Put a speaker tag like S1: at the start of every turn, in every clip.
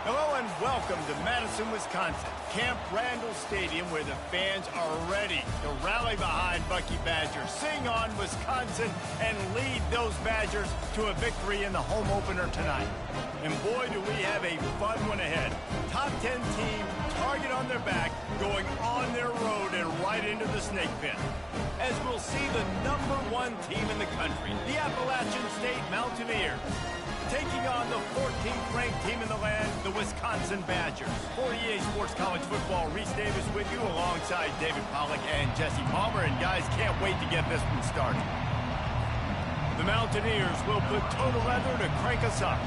S1: Hello and welcome to Madison, Wisconsin, Camp Randall Stadium, where the fans are ready to rally behind Bucky Badger, sing on Wisconsin, and lead those Badgers to a victory in the home opener tonight. And boy, do we have a fun one ahead. Top 10 team, target on their back, going on their road and right into the snake pit. As we'll see the #1 team in the country, the Appalachian State Mountaineers, taking on the 14th ranked team in the land, the Wisconsin Badgers. For EA Sports College Football, Reese Davis with you alongside David Pollack and Jesse Palmer. And guys, can't wait to get this one started. The Mountaineers will put toe to leather to crank us up.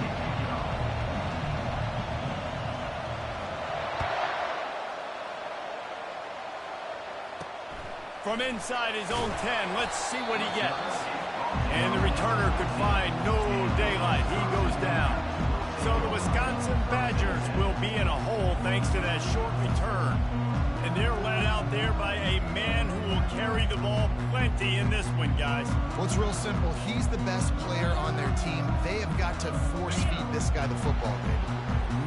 S1: From inside his own 10, let's see what he gets. And the returner could find no daylight. He goes down. So the Wisconsin Badgers will be in a hole thanks to that short return. And they're led out there by a man who will carry the ball plenty in this one, guys.
S2: Well, it's real simple. He's the best player on their team. They have got to force-feed this guy the football, baby.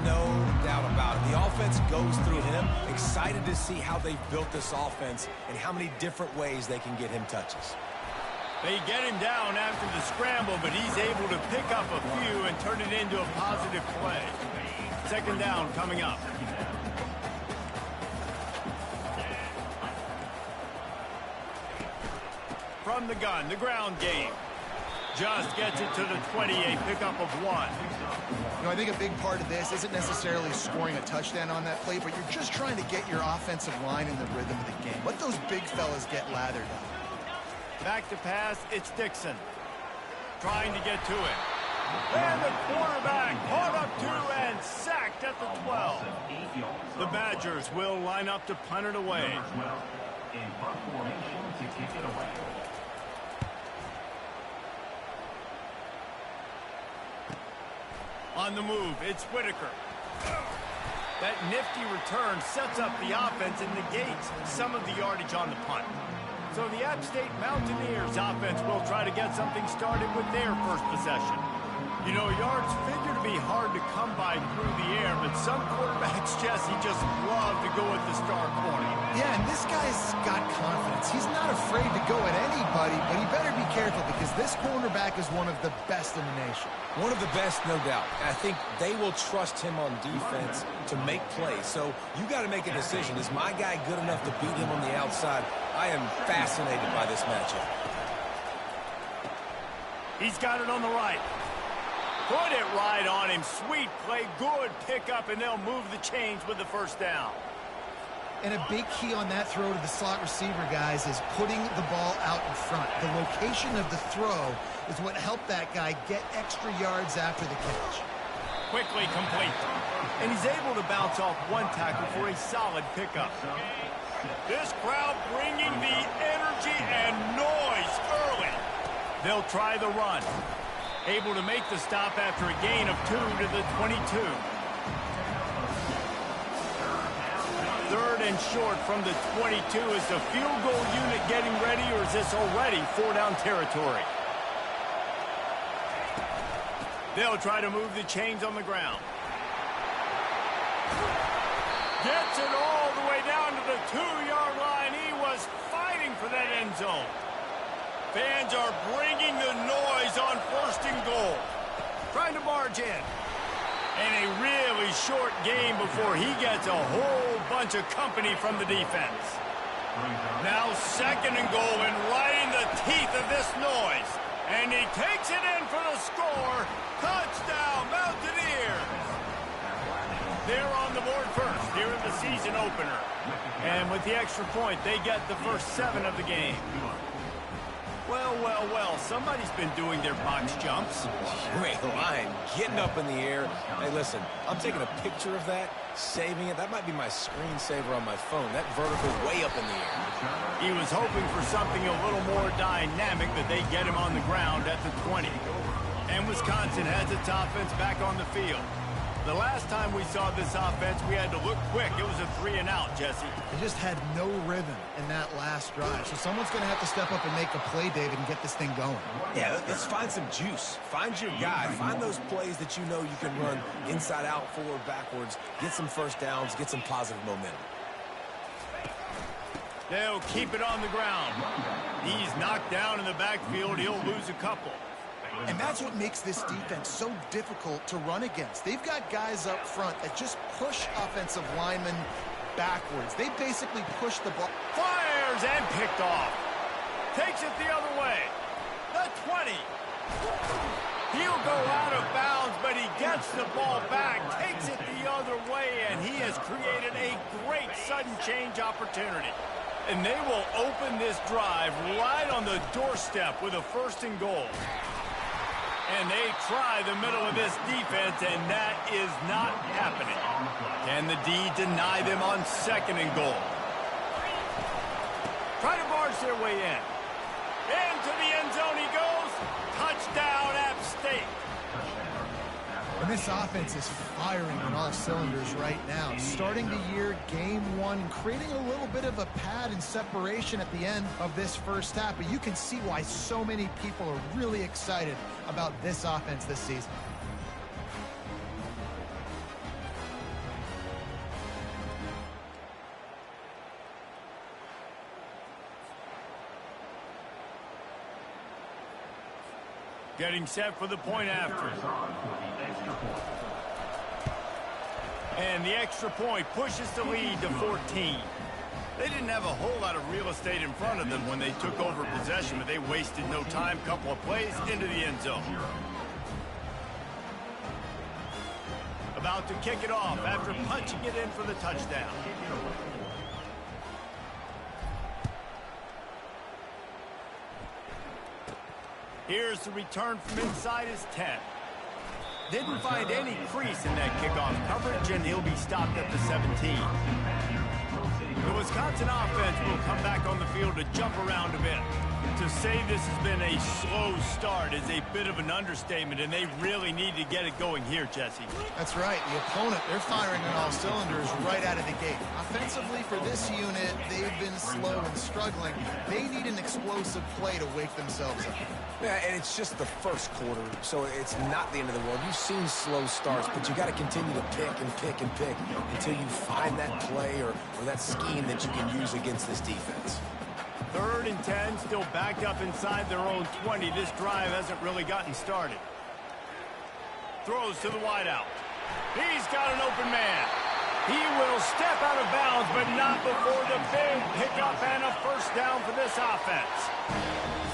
S3: No doubt about it. The offense goes through him. Excited to see how they've built this offense and how many different ways they can get him touches.
S1: They get him down after the scramble, but he's able to pick up a few and turn it into a positive play. Second down coming up. From the gun, the ground game. Just gets it to the 20, a pickup of 1.
S2: You know, I think a big part of this isn't necessarily scoring a touchdown on that play, but you're just trying to get your offensive line in the rhythm of the game. Let those big fellas get lathered up.
S1: Back to pass, it's Dixon. Trying to get to it. And the quarterback caught up to and sacked at the 12. The Badgers will line up to punt it away. On the move, it's Whitaker. That nifty return sets up the offense and negates some of the yardage on the punt. So the App State Mountaineers offense will try to get something started with their first possession. You know, yards figure to be hard to come by through the air, but some quarterbacks, Jesse, just love to go at the star corner.
S2: Yeah, and this guy's got confidence. He's not afraid to go at anybody, but he better be careful because this cornerback is one of the best in the nation.
S3: One of the best, no doubt. And I think they will trust him on defense to make plays. So you got to make a decision. Is my guy good enough to beat him on the outside? I am fascinated by this matchup.
S1: He's got it on the right. Put it right on him. Sweet play, good pickup, and they'll move the chains with the first down.
S2: And a big key on that throw to the slot receiver, guys, is putting the ball out in front. The location of the throw is what helped that guy get extra yards after the catch.
S1: Quickly complete. And he's able to bounce off one tackle for a solid pickup. This crowd bringing the energy and noise early. They'll try the run. Able to make the stop after a gain of 2 to the 22. Third and short from the 22. Is the field goal unit getting ready, or is this already 4-down territory? They'll try to move the chains on the ground. Gets it all the way down to the 2-yard line. He was fighting for that end zone. Fans are bringing the noise on 1st and goal. Trying to barge in. And a really short game before he gets a whole bunch of company from the defense. Now 2nd and goal and right in the teeth of this noise. And he takes it in for the score. Touchdown, Mountaineers. They're on the board first here in the season opener. And with the extra point, they get the first 7 of the game. Well, well, well, somebody's been doing their box jumps.
S3: Wait, line, getting up in the air. Hey, listen, I'm taking a picture of that, saving it. That might be my screensaver on my phone. That vertical way up in the air.
S1: He was hoping for something a little more dynamic, but they get him on the ground at the 20. And Wisconsin has its offense back on the field. The last time we saw this offense, we had to look quick. It was a 3-and-out, Jesse.
S2: They just had no rhythm in that last drive. So someone's going to have to step up and make a play, David, and get this thing going.
S3: Yeah, let's find some juice. Find your guy. Find those plays that you know you can run inside out, forward, backwards. Get some first downs. Get some positive momentum.
S1: They'll keep it on the ground. He's knocked down in the backfield. He'll lose a couple.
S2: And that's what makes this defense so difficult to run against. They've got guys up front that just push offensive linemen backwards. They basically push the ball.
S1: Fires and picked off. Takes it the other way. The 20. He'll go out of bounds, but he gets the ball back, takes it the other way, and he has created a great sudden change opportunity. And they will open this drive right on the doorstep with a 1st and goal. And they try the middle of this defense, and that is not happening. Can the D deny them on 2nd and goal? Try to barge their way in. Into the end zone he goes. Touchdown, App State.
S2: And this offense is firing on all cylinders right now. Starting the year, game 1, creating a little bit of a pad and separation at the end of this first half. But you can see why so many people are really excited about this offense this season.
S1: Getting set for the point after. And the extra point pushes the lead to 14. They didn't have a whole lot of real estate in front of them when they took over possession, but they wasted no time. Couple of plays into the end zone. About to kick it off after punching it in for the touchdown. Here's the return from inside his 10. Didn't find any crease in that kickoff coverage, and he'll be stopped at the 17. The Wisconsin offense will come back on the field to jump around a bit. To say this has been a slow start is a bit of an understatement, and they really need to get it going here, Jesse.
S2: That's right. The opponent, they're firing on all cylinders right out of the gate. Offensively, for this unit, they've been slow and struggling. They need an explosive play to wake themselves up.
S3: Yeah, and it's just the first quarter, so it's not the end of the world. You've seen slow starts, but you got to continue to pick and pick and pick until you find that play or that scheme that you can use against this defense.
S1: 3rd and 10, still backed up inside their own 20. This drive hasn't really gotten started. Throws to the wideout. He's got an open man. He will step out of bounds, but not before the big pickup and a 1st down for this offense.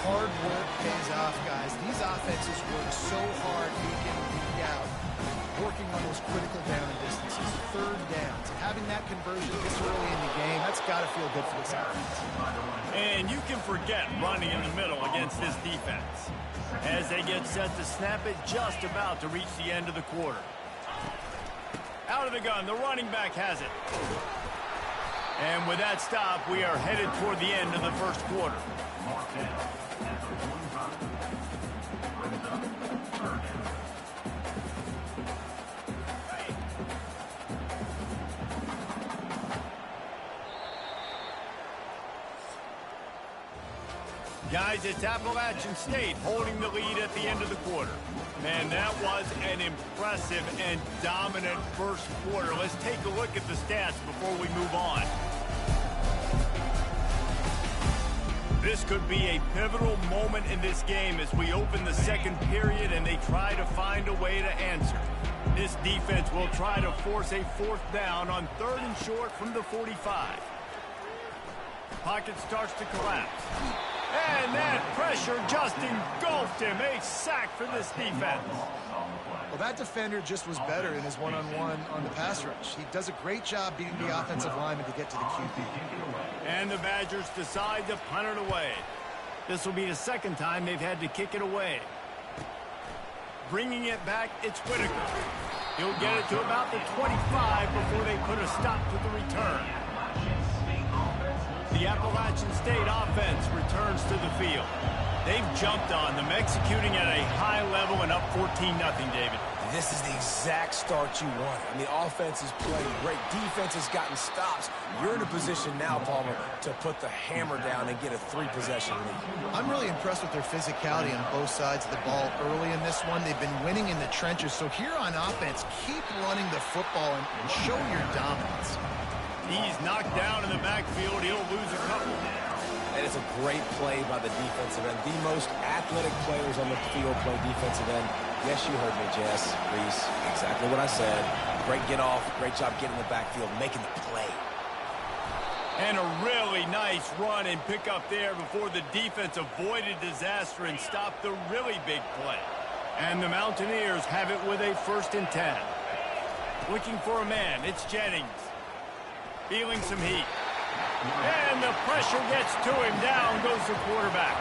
S2: Hard work pays off, guys. These offenses work so hard week in, week out, working on those critical down distances, 3rd downs. And having that conversion this early in the game, that's got to feel good for this offense.
S1: And you can forget running in the middle against this defense. As they get set to snap it, just about to reach the end of the quarter. Out of the gun, the running back has it. And with that stop, we are headed toward the end of the 1st quarter. Guys, it's Appalachian State holding the lead at the end of the quarter. Man, that was an impressive and dominant 1st quarter. Let's take a look at the stats before we move on. This could be a pivotal moment in this game as we open the 2nd period and they try to find a way to answer. This defense will try to force a 4th down on 3rd and short from the 45. Pocket starts to collapse. And that pressure just engulfed him. A sack for this defense.
S2: Well, that defender just was better in his one-on-one on the pass rush. He does a great job beating the offensive lineman to get to the QB.
S1: And the Badgers decide to punt it away. This will be the 2nd time they've had to kick it away. Bringing it back, it's Whitaker. He'll get it to about the 25 before they put a stop to the return. The Appalachian State offense returns to the field. They've jumped on them, executing at a high level and up 14-0, David.
S3: This is the exact start you want. I mean, offense is playing great. Defense has gotten stops. You're in a position now, Palmer, to put the hammer down and get a 3-possession lead.
S2: I'm really impressed with their physicality on both sides of the ball early in this one. They've been winning in the trenches. So here on offense, keep running the football and show your dominance.
S1: He's knocked down in the backfield. He'll lose a couple.
S3: And it's a great play by the defensive end. The most athletic players on the field play defensive end. Yes, you heard me, Jess, Reese. Exactly what I said. Great get off. Great job getting in the backfield, making the play.
S1: And a really nice run and pick up there before the defense avoided disaster and stopped the really big play. And the Mountaineers have it with a 1st and 10. Looking for a man. It's Jennings. Feeling some heat. And the pressure gets to him. Down goes the quarterback.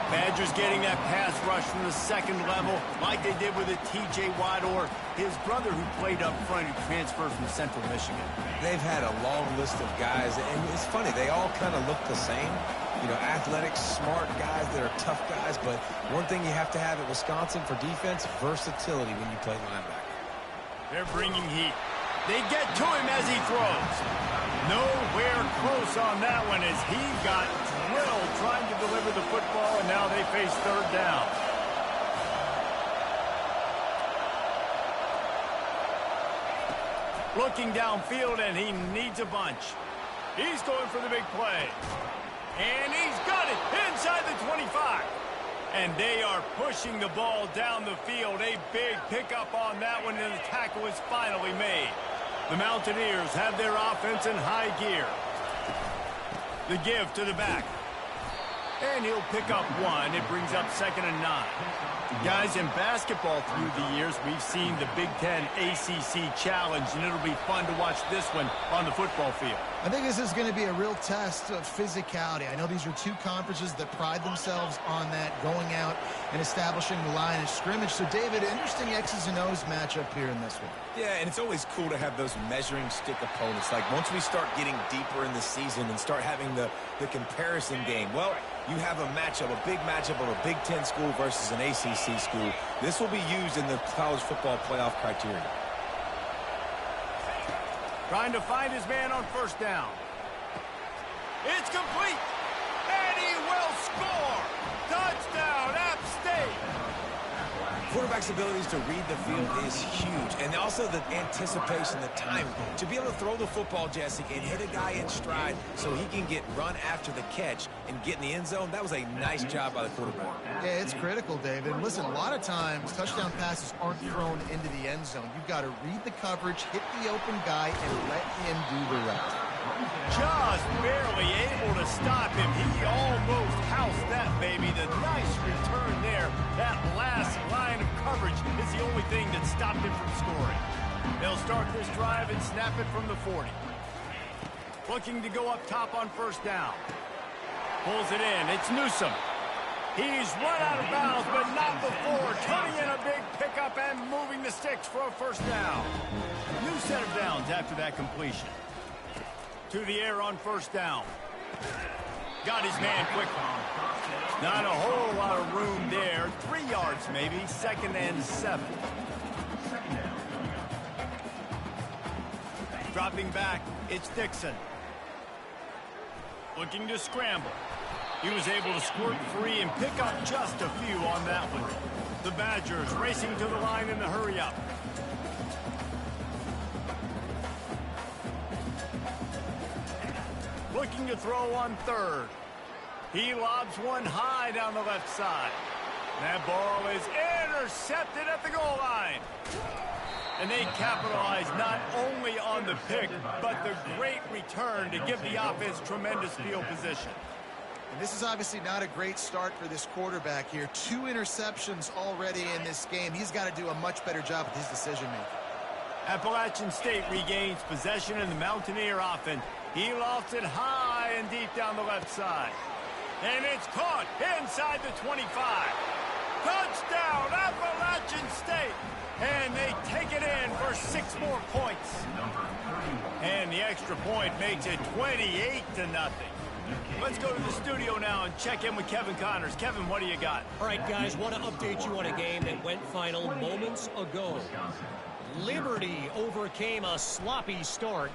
S1: Badgers getting that pass rush from the second level like they did with a T.J. Watt or his brother who played up front who transferred from Central Michigan.
S3: They've had a long list of guys, and it's funny, they all kind of look the same. You know, athletic, smart guys that are tough guys, but one thing you have to have at Wisconsin for defense, versatility when you play linebacker.
S1: They're bringing heat. They get to him as he throws. Nowhere close on that one as he got drilled trying to deliver the football, and now they face 3rd down. Looking downfield, and he needs a bunch. He's going for the big play. And he's got it inside the 25. And they are pushing the ball down the field. A big pickup on that one, and the tackle is finally made. The Mountaineers have their offense in high gear. The give to the back. And he'll pick up 1. It brings up 2nd and 9. Guys, in basketball through the years, we've seen the Big Ten ACC Challenge, and it'll be fun to watch this one on the football field.
S2: I think this is going to be a real test of physicality. I know these are two conferences that pride themselves on that, going out and establishing the line of scrimmage. So, David, interesting X's and O's matchup here in this one.
S3: Yeah, and it's always cool to have those measuring stick opponents. Like, once we start getting deeper in the season and start having the comparison game, well, you have a matchup, a big matchup of a Big Ten school versus an ACC school. This will be used in the college football playoff criteria.
S1: Trying to find his man on 1st down. It's complete. And he will score. Touchdown, App State.
S3: Quarterback's abilities to read the field is huge. And also the anticipation, the timing. To be able to throw the football, Jesse, and hit a guy in stride so he can get run after the catch and get in the end zone, that was a nice job by the quarterback.
S2: Yeah, it's critical, David. Listen, a lot of times touchdown passes aren't thrown into the end zone. You've got to read the coverage, hit the open guy, and let him do the rest.
S1: Just barely able to stop him. He almost housed that baby. The nice return there. That last line of coverage is the only thing that stopped him from scoring. They'll start this drive and snap it from the 40. Looking to go up top on 1st down. Pulls it in. It's Newsome. He's run out of bounds, but not before. Turning in a big pickup and moving the sticks for a 1st down. New set of downs after that completion. To the air on 1st down. Got his man quickly. Not a whole lot of room there. 3 yards maybe. 2nd and 7. Dropping back, it's Dixon. Looking to scramble. He was able to squirt free and pick up just a few on that one. The Badgers racing to the line in the hurry-up. Looking to throw on 3rd. He lobs one high down the left side. That ball is intercepted at the goal line. And they capitalize not only on the pick, but the great return to give the offense tremendous field position.
S2: And this is obviously not a great start for this quarterback here. 2 interceptions already in this game. He's got to do a much better job with his decision-making.
S1: Appalachian State regains possession in the Mountaineer offense. He lofts it high and deep down the left side. And it's caught inside the 25. Touchdown, Appalachian State. And they take it in for 6 more points. And the extra point makes it 28-0. Let's go to the studio now and check in with Kevin Connors. Kevin, what do you got?
S4: All right, guys, want to update you on a game that went final moments ago. Liberty overcame a sloppy start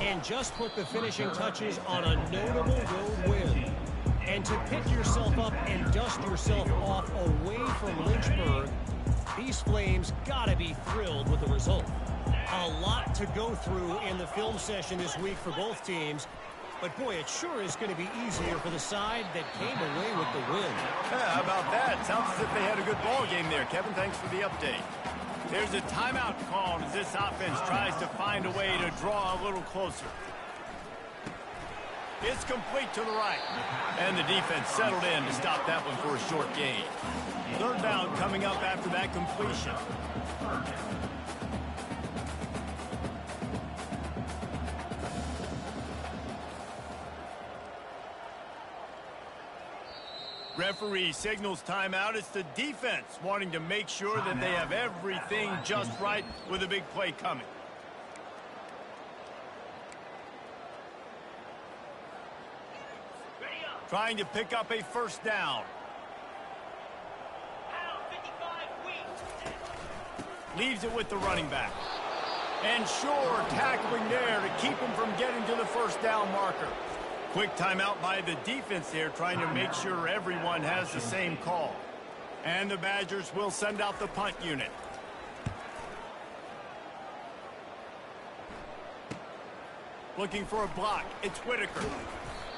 S4: and just put the finishing touches on a notable road win. And to pick yourself up and dust yourself off away from Lynchburg, these Flames got to be thrilled with the result. A lot to go through in the film session this week for both teams. But, boy, it sure is going to be easier for the side that came away with the win.
S1: Yeah, how about that? Sounds as if they had a good ball game there. Kevin, thanks for the update. There's a timeout called as this offense tries to find a way to draw a little closer. It's complete to the right. And the defense settled in to stop that one for a short gain. Third down coming up after that completion. Referee signals timeout. It's the defense wanting to make sure that they have everything just right with a big play coming. Trying to pick up a first down. Leaves it with the running back. And sure, tackling there to keep him from getting to the first down marker. Quick timeout by the defense there, trying to make sure everyone has the same call. And the Badgers will send out the punt unit. Looking for a block. It's Whitaker.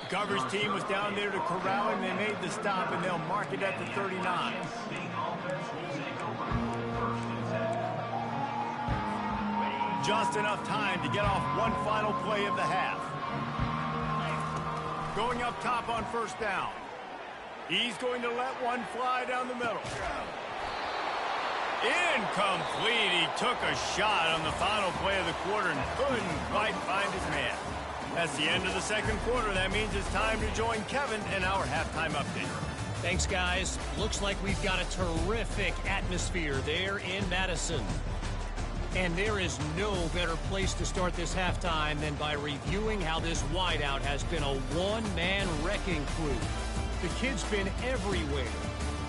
S1: The coverage team was down there to corral him. They made the stop, and they'll mark it at the 39. Just enough time to get off one final play of the half. Going up top on first down. He's going to let one fly down the middle. Incomplete. He took a shot on the final play of the quarter and couldn't quite find his man. That's the end of the second quarter. That means it's time to join Kevin in our halftime update.
S4: Thanks, guys. Looks like we've got a terrific atmosphere there in Madison. And there is no better place to start this halftime than by reviewing how this wideout has been a one-man wrecking crew. The kid's been everywhere.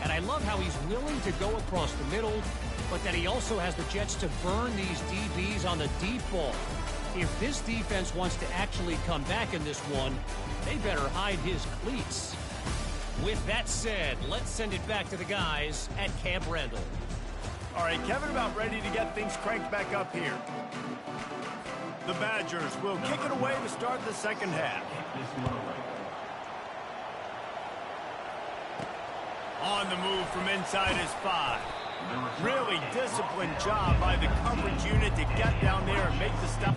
S4: And I love how he's willing to go across the middle, but that he also has the jets to burn these DBs on the deep ball. If this defense wants to actually come back in this one, they better hide his cleats. With that said, let's send it back to the guys at Camp Randall.
S1: All right, Kevin about ready to get things cranked back up here. The Badgers will kick it away to start the second half. On the move from inside his 5. Really disciplined job by the coverage unit to get down there and make the stop.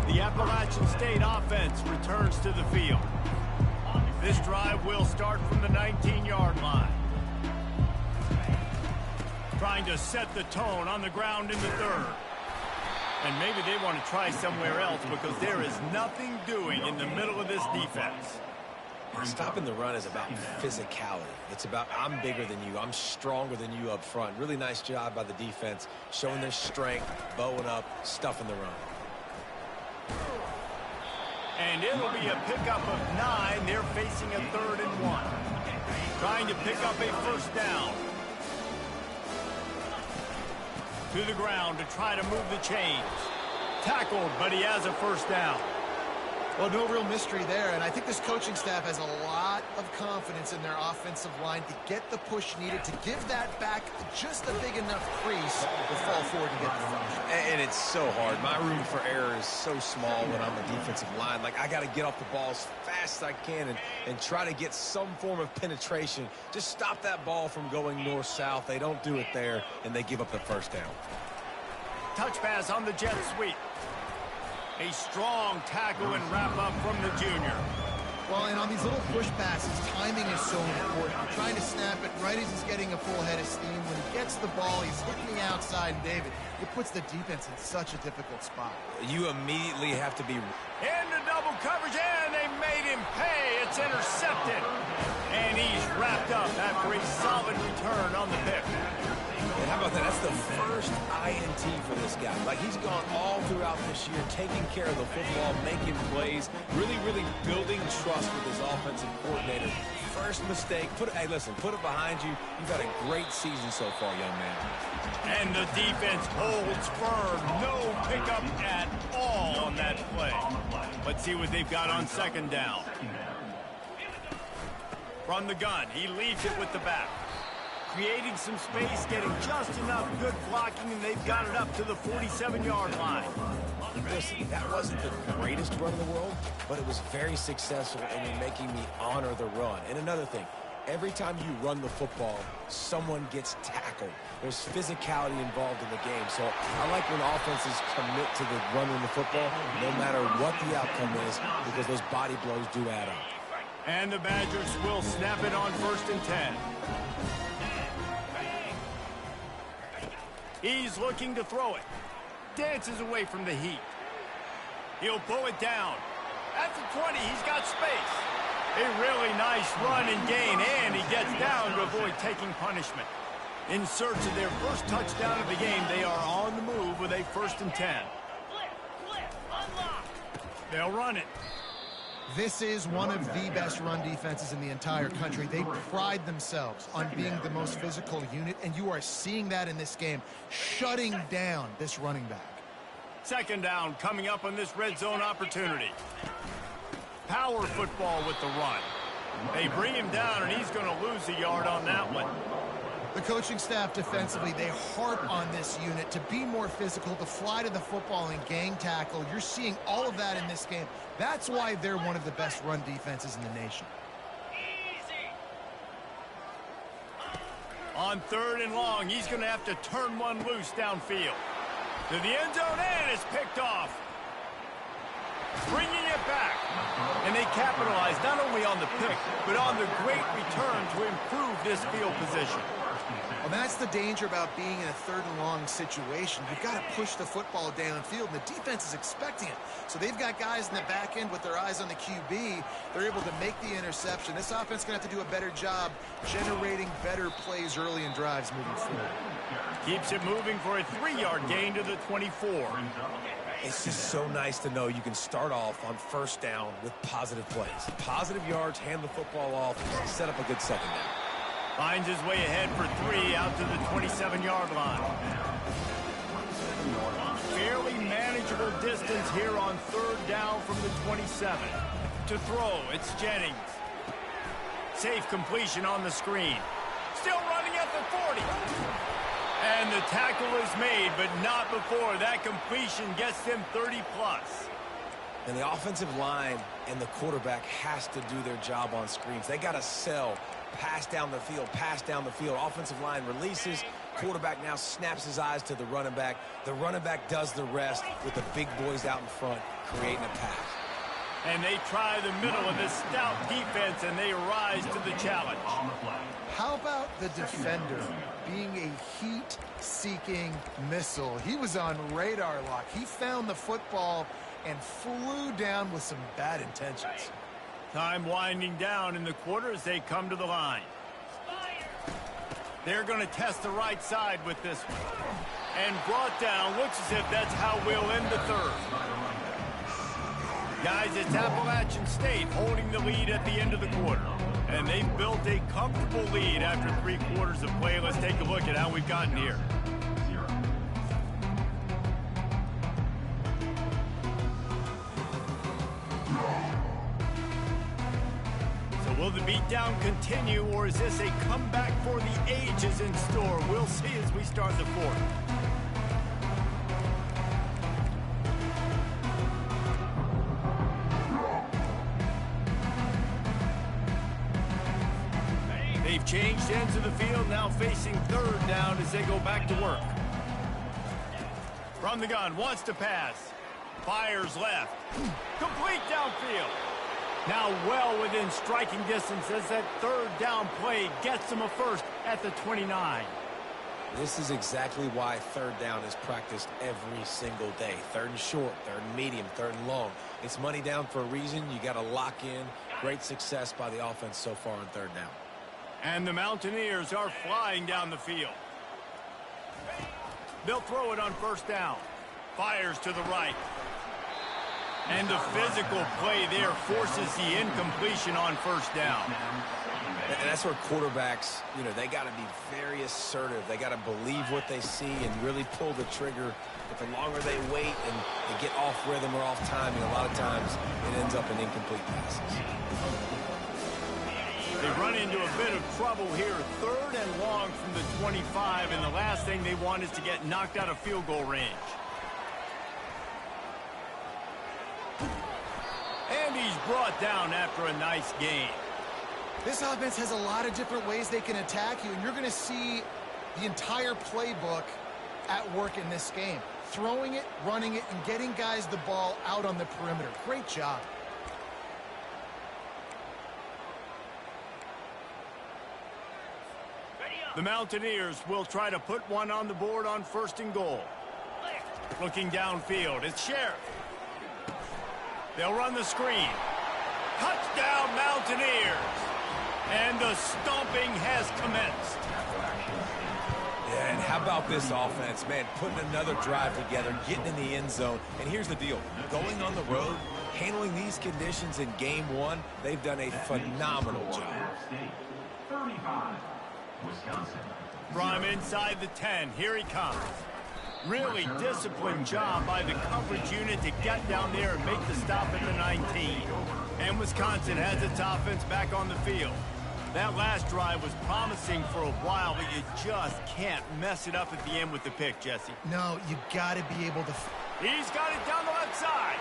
S1: The Appalachian State offense returns to the field. This drive will start from the 19-yard line. Trying to set the tone on the ground in the third. And maybe they want to try somewhere else because there is nothing doing in the middle of this defense.
S3: Stopping the run is about physicality. It's about I'm bigger than you. I'm stronger than you up front. Really nice job by the defense, showing their strength, bowing up, stuffing the run.
S1: And it'll be a pickup of 9. They're facing a 3rd and 1. Trying to pick up a first down. To the ground to try to move the chains. Tackled, but he has a first down.
S2: Well, no real mystery there, and I think this coaching staff has a lot of confidence in their offensive line to get the push needed to give that back just a big enough crease to fall forward and get the finish.
S3: And it's so hard. My room for error is so small when I'm a defensive line. Like, I got to get off the ball as fast as I can and try to get some form of penetration. Just stop that ball from going north-south. They don't do it there, and they give up the first down.
S1: Touch pass on the jet sweep. A strong tackle and wrap-up from the junior.
S2: Well, and on these little push passes, timing is so important. You're trying to snap it right as he's getting a full head of steam. When he gets the ball, he's hitting the outside, and David, it puts the defense in such a difficult spot.
S3: You immediately have to be...
S1: Into double coverage, and they made him pay. It's intercepted. And he's wrapped up after a solid return on the pick.
S3: It How about that? That's the first INT for this guy. Like, he's gone all throughout this year, taking care of the football, making plays, really, really building trust with his offensive coordinator. First mistake. Hey, listen, put it behind you. You've had a great season so far, young man.
S1: And the defense holds firm. No pickup at all on that play. Let's see what they've got on second down. From the gun, he leaves it with the back. Creating some space, getting just enough good blocking, and they've got it up to the 47-yard line.
S3: Listen, that wasn't the greatest run in the world, but it was very successful in making me honor the run. And another thing, every time you run the football, someone gets tackled. There's physicality involved in the game. So I like when offenses commit to the running the football, no matter what the outcome is, because those body blows do add up.
S1: And the Badgers will snap it on 1st and 10. He's looking to throw it. Dances away from the heat. He'll pull it down. At the 20, he's got space. A really nice run and gain, and he gets down to avoid taking punishment. In search of their first touchdown of the game, they are on the move with a 1st and 10. They'll run it.
S2: This is one of the best run defenses in the entire country. They pride themselves on being the most physical unit, and you are seeing that in this game, shutting down this running back.
S1: Second down coming up on this red zone opportunity. Power football with the run. They bring him down, and he's going to lose a yard on that one.
S2: The coaching staff defensively, they harp on this unit to be more physical, to fly to the football and gang tackle. You're seeing all of that in this game. That's why they're one of the best run defenses in the nation.
S1: On 3rd and long, he's going to have to turn one loose downfield. To the end zone, and it's picked off. Bringing it back. And they capitalize not only on the pick, but on the great return to improve this field position.
S2: Well, that's the danger about being in a 3rd and long situation. You've got to push the football downfield, and the defense is expecting it. So they've got guys in the back end with their eyes on the QB. They're able to make the interception. This offense is going to have to do a better job generating better plays early in drives moving forward.
S1: Keeps it moving for a 3-yard gain to the 24.
S3: It's just so nice to know you can start off on 1st down with positive plays. Positive yards, hand the football off, set up a good second down.
S1: Finds his way ahead for 3 out to the 27-yard line. Fairly manageable distance here on 3rd down from the 27. To throw, it's Jennings. Safe completion on the screen. Still running at the 40. And the tackle is made, but not before that completion gets them 30-plus.
S3: And the offensive line and the quarterback has to do their job on screens. They got to sell. Pass down the field, pass down the field. Offensive line releases. Quarterback now snaps his eyes to the running back. The running back does the rest with the big boys out in front, creating a pass.
S1: And they try the middle of this stout defense, and they rise to the challenge.
S2: How about the defender being a heat-seeking missile? He was on radar lock. He found the football and flew down with some bad intentions.
S1: Time winding down in the quarter as they come to the line. They're going to test the right side with this one. And brought down. Looks as if that's how we'll end the 3rd. Guys, it's Appalachian State holding the lead at the end of the quarter. And they've built a comfortable lead after 3 quarters of play. Let's take a look at how we've gotten here. Will the beatdown continue, or is this a comeback for the ages in store? We'll see as we start the 4th. They've changed ends of the field, now facing 3rd down as they go back to work. From the gun, wants to pass. Fires left. Complete downfield. Now well within striking distance as that 3rd down play gets them a first at the 29.
S3: This is exactly why 3rd down is practiced every single day. 3rd and short, 3rd and medium, 3rd and long. It's money down for a reason. You got to lock in. Great success by the offense so far on 3rd down.
S1: And the Mountaineers are flying down the field. They'll throw it on first down. Fires to the right. And the physical play there forces the incompletion on first down.
S3: And that's where quarterbacks, they got to be very assertive. They got to believe what they see and really pull the trigger. But the longer they wait and they get off rhythm or off timing, a lot of times it ends up in incomplete passes.
S1: They run into a bit of trouble here, 3rd and long from the 25, and the last thing they want is to get knocked out of field goal range. And he's brought down after a nice gain.
S2: This offense has a lot of different ways they can attack you, and you're going to see the entire playbook at work in this game. Throwing it, running it, and getting guys the ball out on the perimeter. Great job.
S1: The Mountaineers will try to put one on the board on 1st and goal. Looking downfield, it's Sheriff. They'll run the screen. Touchdown, Mountaineers! And the stomping has commenced.
S3: Yeah, and how about this offense, man? Putting another drive together, getting in the end zone. And here's the deal. Going on the road, handling these conditions in game 1, they've done a phenomenal job.
S5: 35, Wisconsin.
S1: From inside the 10, here he comes. Really disciplined job by the coverage unit to get down there and make the stop at the 19. And Wisconsin has its offense back on the field. That last drive was promising for a while, but you just can't mess it up at the end with the pick, Jesse.
S2: No, you got to be able to...
S1: He's got it down the left side.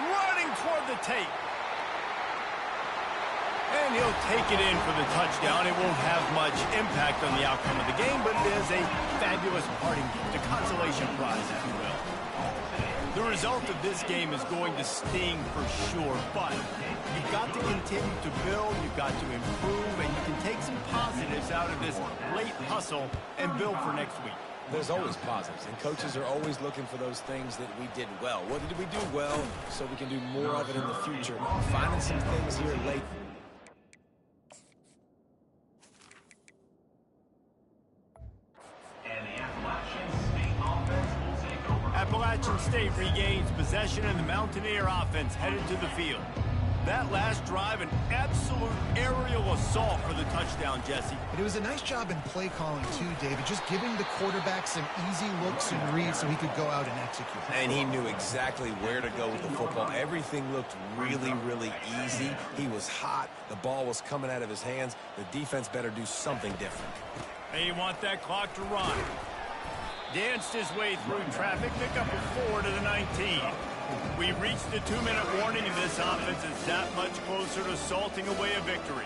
S1: Running toward the tape. And he'll take it in for the touchdown. It won't have much impact on the outcome of the game, but it is a fabulous parting gift, a consolation prize, if you will. The result of this game is going to sting for sure, but you've got to continue to build, you've got to improve, and you can take some positives out of this late hustle and build for next week.
S3: There's always positives, and coaches are always looking for those things that we did well. What did we do well so we can do more of it in the future? Finding some things here late.
S1: Appalachian State regains possession, and the Mountaineer offense headed to the field. That last drive, an absolute aerial assault for the touchdown, Jesse.
S2: It was a nice job in play calling, too, David, just giving the quarterback some easy looks and reads so he could go out and execute.
S3: And he knew exactly where to go with the football. Everything looked really, really easy. He was hot. The ball was coming out of his hands. The defense better do something different.
S1: They want that clock to run. Danced his way through traffic, pick up a 4 to the 19. We reached the 2-minute warning, and this offense is that much closer to salting away a victory.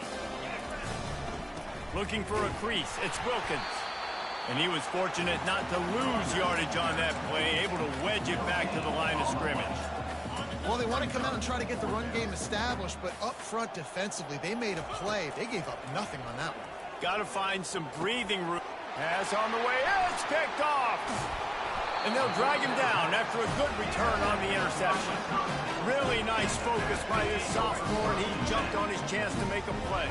S1: Looking for a crease, it's Wilkins. And he was fortunate not to lose yardage on that play, able to wedge it back to the line of scrimmage.
S2: Well, they want to come out and try to get the run game established, but up front defensively, they made a play. They gave up nothing on that one.
S1: Got to find some breathing room. Pass on the way, it's picked off! And they'll drag him down after a good return on the interception. Really nice focus by this sophomore, and he jumped on his chance to make a play.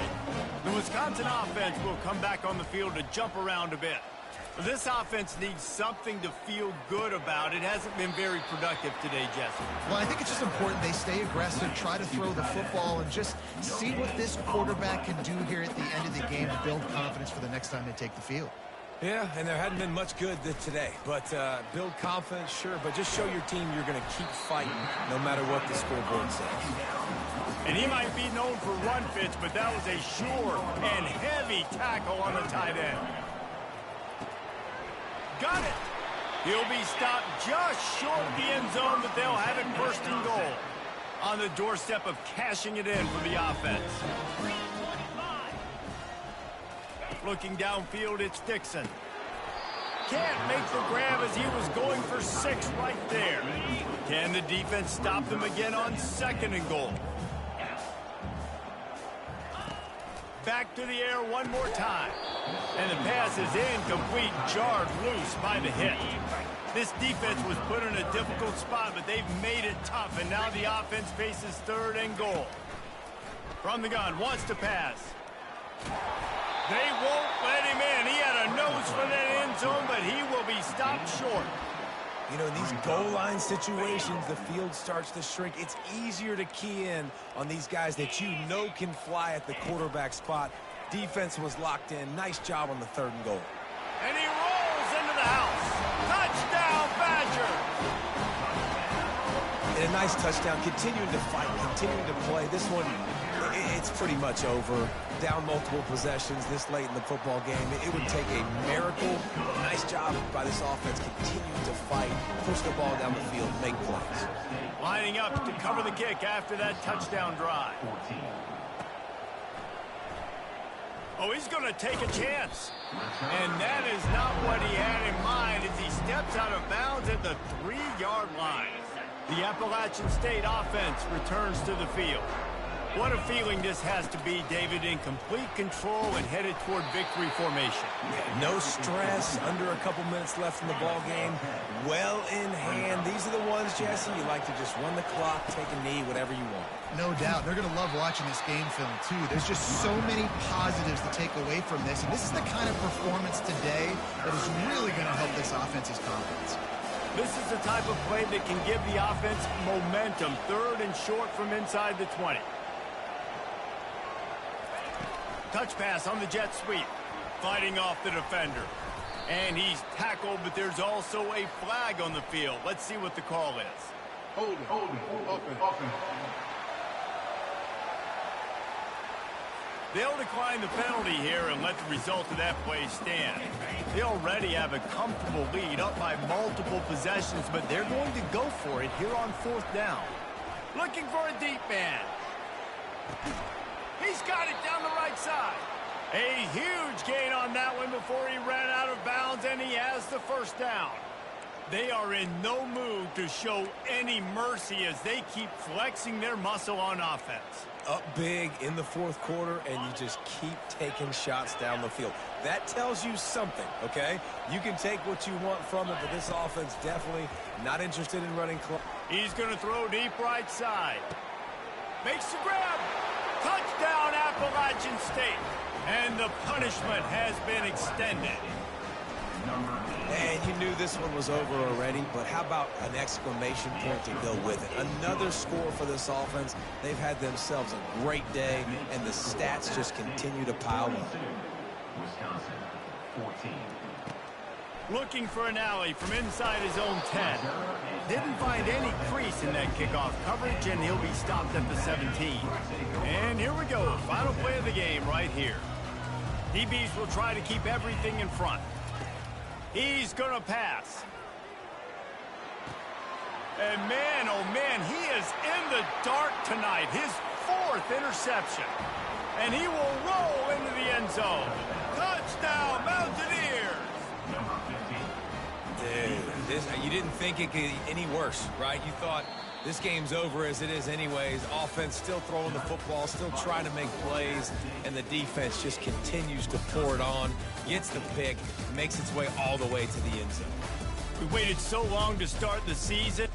S1: The Wisconsin offense will come back on the field to jump around a bit. This offense needs something to feel good about. It hasn't been very productive today, Jesse.
S2: Well, I think it's just important they stay aggressive, try to throw the football, and just see what this quarterback can do here at the end of the game to build confidence for the next time they take the field.
S3: Yeah, and there hadn't been much good today. But build confidence, sure, but just show your team you're going to keep fighting no matter what the scoreboard says.
S1: And he might be known for run fits, but that was a sure and heavy tackle on the tight end. Got it. He'll be stopped just short of the end zone, but they'll have it 1st and goal. On the doorstep of cashing it in for the offense. Looking downfield, it's Dixon. Can't make the grab as he was going for 6 right there. Can the defense stop them again on 2nd and goal? Back to the air one more time. And the pass is incomplete, jarred loose by the hit. This defense was put in a difficult spot, but they've made it tough, and now the offense faces 3rd and goal. From the gun, wants to pass. They won't let him in. He had a goes for that end zone, but he will be stopped short.
S3: You know, in these goal line situations, the field starts to shrink. It's easier to key in on these guys that you know can fly at the quarterback spot. Defense was locked in. Nice job on the 3rd and goal.
S1: And he rolls into the house. Touchdown, Badger!
S3: And a nice touchdown, continuing to fight, continuing to play. This one, it's pretty much over. Down multiple possessions this late in the football game. It would take a miracle. Nice job by this offense, continuing to fight, push the ball down the field, make plays.
S1: Lining up to cover the kick after that touchdown drive. Oh, he's going to take a chance. And that is not what he had in mind as he steps out of bounds at the 3-yard line. The Appalachian State offense returns to the field. What a feeling this has to be, David, in complete control and headed toward victory formation.
S3: No stress, under a couple minutes left in the ball game. Well in hand. These are the ones, Jesse, you like to just run the clock, take a knee, whatever you want.
S2: No doubt. They're going to love watching this game film, too. There's just so many positives to take away from this. And this is the kind of performance today that is really going to help this offense's confidence.
S1: This is the type of play that can give the offense momentum. 3rd and short from inside the 20. Touch pass on the jet sweep. Fighting off the defender. And he's tackled, but there's also a flag on the field. Let's see what the call is.
S6: Hold it.
S1: They'll decline the penalty here and let the result of that play stand. They already have a comfortable lead up by multiple possessions, but they're going to go for it here on 4th down. Looking for a deep man. He's got it down the right side. A huge gain on that one before he ran out of bounds, and he has the 1st down. They are in no mood to show any mercy as they keep flexing their muscle on offense.
S3: Up big in the 4th quarter, and you just keep taking shots down the field. That tells you something, okay? You can take what you want from it, but this offense definitely not interested in running clock.
S1: He's going to throw deep right side. Makes the grab. Touchdown, Appalachian State. And the punishment has been extended.
S3: And you knew this one was over already, but how about an exclamation point to go with it? Another score for this offense. They've had themselves a great day, and the stats just continue to pile up.
S5: Wisconsin, 14.
S1: Looking for an alley from inside his own 10. Didn't find any crease in that kickoff coverage, and he'll be stopped at the 17. And here we go, final play of the game right here. DBs will try to keep everything in front. He's going to pass. And man, oh man, he is in the dark tonight. His 4th interception. And he will roll into the end zone. Touchdown, Mountaineers!
S3: Dude, you didn't think it could get any worse, right? You thought this game's over as it is anyways. Offense still throwing the football, still trying to make plays, and the defense just continues to pour it on, gets the pick, makes its way all the way to the end zone.
S1: We waited so long to start the season.